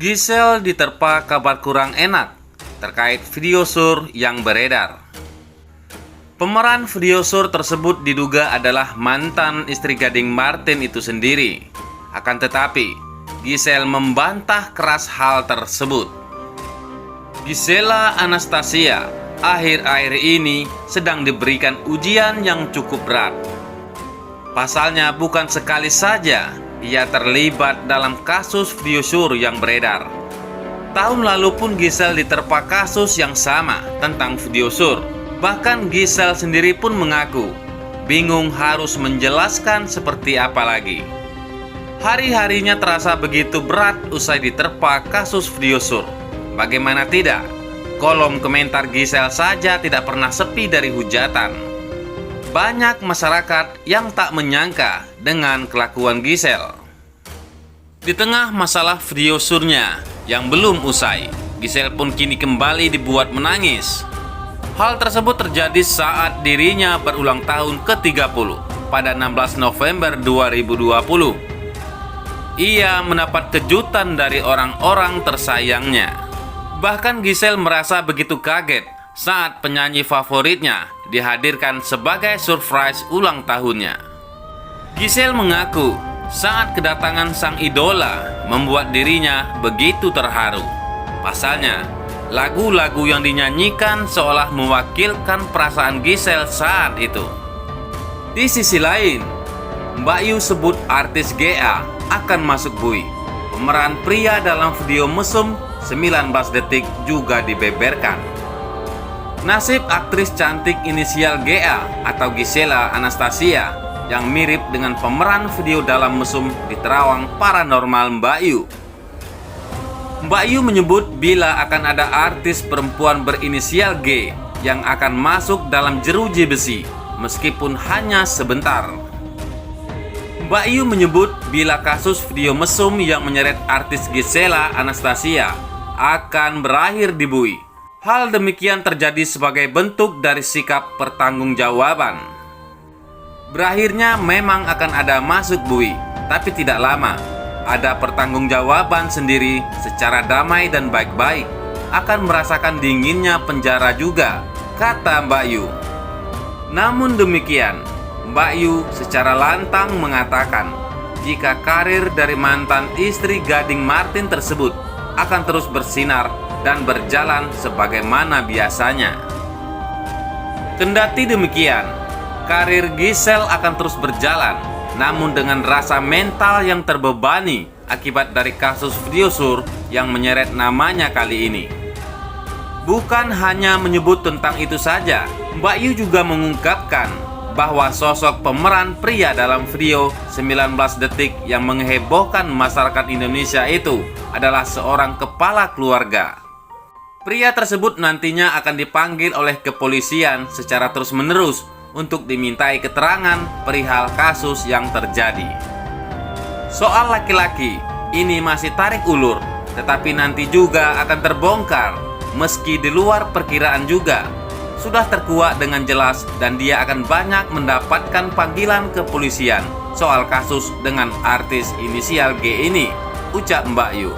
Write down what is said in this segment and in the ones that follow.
Gisel diterpa kabar kurang enak terkait video sur yang beredar. Pemeran video sur tersebut diduga adalah mantan istri Gading Martin itu sendiri. Akan tetapi, Gisel membantah keras hal tersebut. Gisela Anastasia akhir-akhir ini sedang diberikan ujian yang cukup berat. Pasalnya bukan sekali saja ia terlibat dalam kasus video sur yang beredar. Tahun lalu pun Gisel diterpa kasus yang sama tentang video sur. Bahkan Gisel sendiri pun mengaku bingung harus menjelaskan seperti apa lagi. Hari-harinya terasa begitu berat usai diterpa kasus video sur. Bagaimana tidak? Kolom komentar Gisel saja tidak pernah sepi dari hujatan. Banyak masyarakat yang tak menyangka dengan kelakuan Gisel. Di tengah masalah video surnya yang belum usai, Gisel pun kini kembali dibuat menangis. Hal tersebut terjadi saat dirinya berulang tahun ke-30 pada 16 November 2020. Ia mendapat kejutan dari orang-orang tersayangnya. Bahkan Gisel merasa begitu kaget saat penyanyi favoritnya dihadirkan sebagai surprise ulang tahunnya. Gisel mengaku saat kedatangan sang idola membuat dirinya begitu terharu. Pasalnya, lagu-lagu yang dinyanyikan seolah mewakilkan perasaan Gisel saat itu. Di sisi lain, Mbak Yu sebut artis GA akan masuk bui. Pemeran pria dalam video mesum 19 detik juga dibeberkan. Nasib aktris cantik inisial GA atau Gisela Anastasia yang mirip dengan pemeran video dalam mesum di Terawang Paranormal Mbak Yu. Mbak Yu menyebut bila akan ada artis perempuan berinisial G yang akan masuk dalam jeruji besi meskipun hanya sebentar. Mbak Yu menyebut bila kasus video mesum yang menyeret artis Gisela Anastasia akan berakhir di bui. Hal demikian terjadi sebagai bentuk dari sikap pertanggungjawaban. Berakhirnya memang akan ada masuk bui, tapi tidak lama. Ada pertanggungjawaban sendiri secara damai dan baik-baik. Akan merasakan dinginnya penjara juga, kata Mbak Yu. Namun demikian, Mbak Yu secara lantang mengatakan jika karir dari mantan istri Gading Martin tersebut akan terus bersinar dan berjalan sebagaimana biasanya. Kendati demikian, karir Gisel akan terus berjalan, namun dengan rasa mental yang terbebani akibat dari kasus video sur yang menyeret namanya kali ini. Bukan hanya menyebut tentang itu saja, Mbak Yu juga mengungkapkan bahwa sosok pemeran pria dalam video 19 detik yang menghebohkan masyarakat Indonesia itu adalah seorang kepala keluarga. Pria tersebut nantinya akan dipanggil oleh kepolisian secara terus-menerus untuk dimintai keterangan perihal kasus yang terjadi. Soal laki-laki ini masih tarik ulur, tetapi nanti juga akan terbongkar meski di luar perkiraan juga. Sudah terkuak dengan jelas dan dia akan banyak mendapatkan panggilan kepolisian soal kasus dengan artis inisial G ini, ucap Mbak Yu.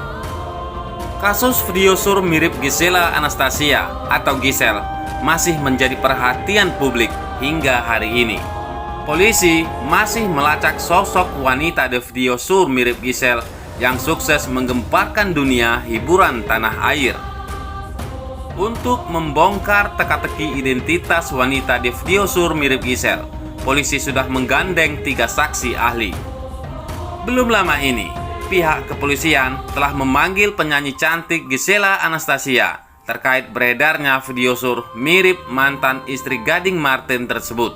Kasus video sur mirip Gisela Anastasia atau Gisel masih menjadi perhatian publik hingga hari ini. Polisi masih melacak sosok wanita di video sur mirip Gisel yang sukses menggemparkan dunia hiburan tanah air. Untuk membongkar teka-teki identitas wanita di video sur mirip Gisel, polisi sudah menggandeng 3 saksi ahli. Belum lama ini, pihak kepolisian telah memanggil penyanyi cantik Gisela Anastasia terkait beredarnya video sur mirip mantan istri Gading Martin tersebut.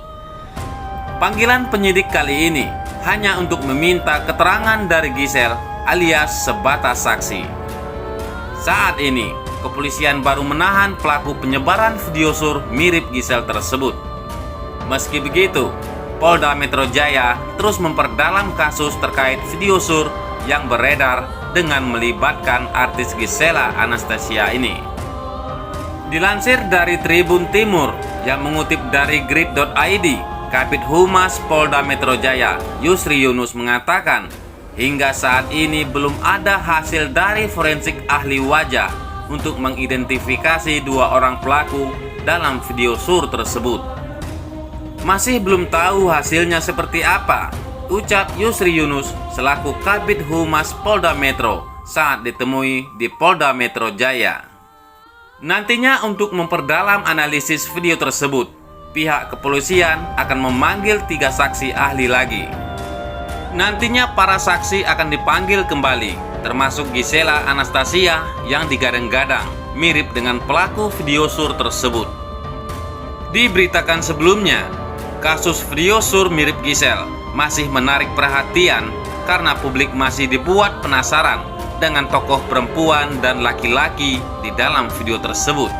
Panggilan penyidik kali ini hanya untuk meminta keterangan dari Gisel alias sebatas saksi. Saat ini, kepolisian baru menahan pelaku penyebaran video sur mirip Gisel tersebut. Meski begitu, Polda Metro Jaya terus memperdalam kasus terkait video sur yang beredar dengan melibatkan artis Gisela Anastasia ini. Dilansir dari Tribun Timur yang mengutip dari grid.id, Kabid Humas Polda Metro Jaya, Yusri Yunus mengatakan, Hingga saat ini belum ada hasil dari forensik ahli wajah untuk mengidentifikasi dua orang pelaku dalam video sur tersebut. Masih belum tahu hasilnya seperti apa, ucap Yusri Yunus selaku Kabid Humas Polda Metro saat ditemui di Polda Metro Jaya. Nantinya untuk memperdalam analisis video tersebut, pihak kepolisian akan memanggil 3 saksi ahli lagi. Nantinya para saksi akan dipanggil kembali, termasuk Gisela Anastasia yang digadang-gadang mirip dengan pelaku video sur tersebut. Diberitakan sebelumnya, kasus video sur mirip Giselle masih menarik perhatian karena publik masih dibuat penasaran dengan tokoh perempuan dan laki-laki di dalam video tersebut.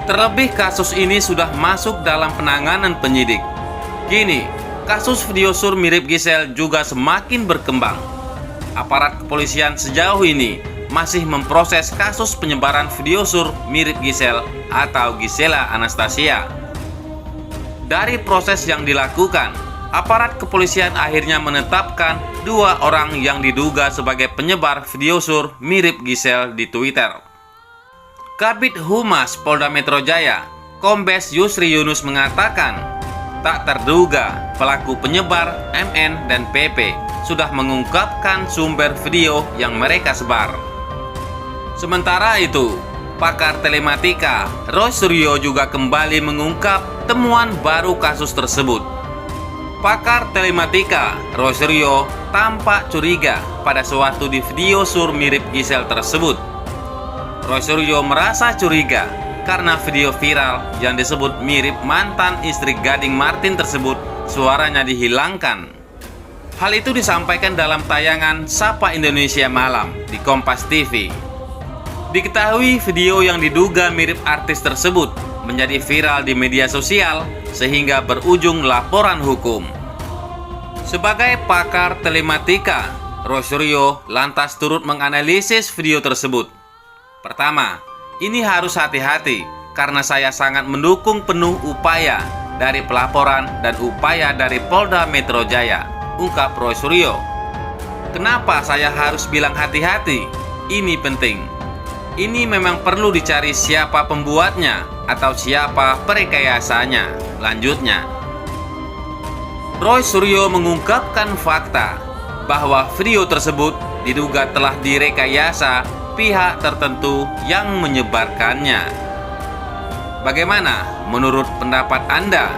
Terlebih kasus ini sudah masuk dalam penanganan penyidik. Kini, kasus video sur mirip Giselle juga semakin berkembang. Aparat kepolisian sejauh ini masih memproses kasus penyebaran video sur mirip Giselle atau Gisela Anastasia. Dari proses yang dilakukan, aparat kepolisian akhirnya menetapkan 2 orang yang diduga sebagai penyebar video sur mirip Giselle di Twitter. Kabid Humas Polda Metro Jaya, Kombes Yusri Yunus mengatakan, tak terduga pelaku penyebar MN dan PP sudah mengungkapkan sumber video yang mereka sebar. Sementara itu, pakar telematika Roy Suryo juga kembali mengungkap temuan baru kasus tersebut. Pakar telematika Roy Suryo tampak curiga pada suatu di video sur mirip Giselle tersebut. Roy Suryo merasa curiga karena video viral yang disebut mirip mantan istri Gading Martin tersebut suaranya dihilangkan. Hal itu disampaikan dalam tayangan Sapa Indonesia Malam di Kompas TV. Diketahui video yang diduga mirip artis tersebut menjadi viral di media sosial sehingga berujung laporan hukum. Sebagai pakar telematika, Roy Suryo lantas turut menganalisis video tersebut. Pertama, ini harus hati-hati karena saya sangat mendukung penuh upaya dari pelaporan dan upaya dari Polda Metro Jaya, ungkap Roy Suryo. Kenapa saya harus bilang hati-hati? Ini penting. Ini memang perlu dicari siapa pembuatnya atau siapa perekayasanya, lanjutnya. Roy Suryo mengungkapkan fakta bahwa video tersebut diduga telah direkayasa pihak tertentu yang menyebarkannya. Bagaimana menurut pendapat Anda?